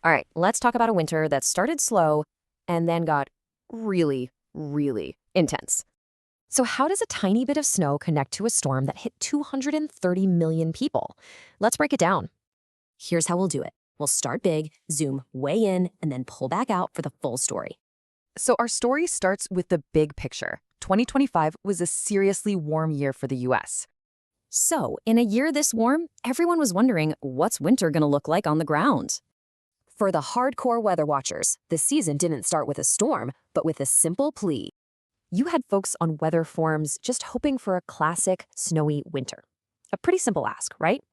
All right, let's talk about a winter that started slow and then got really, really intense. So, how does a tiny bit of snow connect to a storm that hit 230 million people? Let's break it down. Here's how we'll do it. We'll start big, zoom way in, and then pull back out for the full story. So, our story starts with the big picture. 2025 was a seriously warm year for the US. So, in a year this warm, everyone was wondering what's winter going to look like on the ground? For the hardcore weather watchers, the season didn't start with a storm, but with a simple plea. You had folks on weather forums just hoping for a classic snowy winter. A pretty simple ask, right?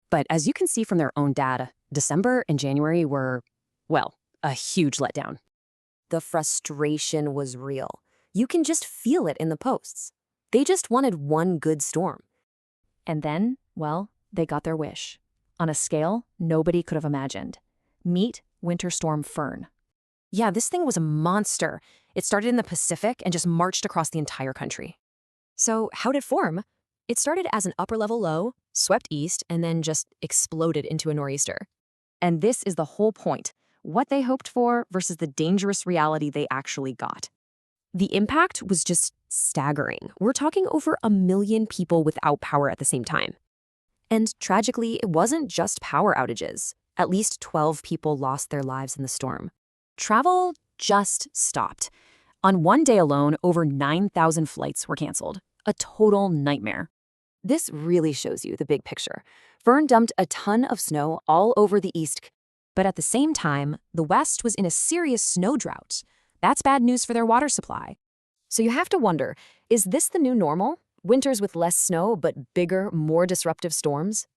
But as you can see from their own data, December and January were, well, a huge letdown. The frustration was real. You can just feel it in the posts. They just wanted one good storm. And then, well, they got their wish. On a scale nobody could have imagined. Meet Winter Storm Fern. Yeah, this thing was a monster. It started in the Pacific and just marched across the entire country. So how did it form? It started as an upper-level low, swept east, and then just exploded into a nor'easter. And this is the whole point. What they hoped for versus the dangerous reality they actually got. The impact was just staggering. We're talking over 1 million people without power at the same time. And tragically, it wasn't just power outages. At least 12 people lost their lives in the storm. Travel just stopped. On one day alone, over 9,000 flights were canceled. A total nightmare. This really shows you the big picture. Fern dumped a ton of snow all over the east, but at the same time, the west was in a serious snow drought. That's bad news for their water supply. So you have to wonder, is this the new normal? Winters with less snow, but bigger, more disruptive storms?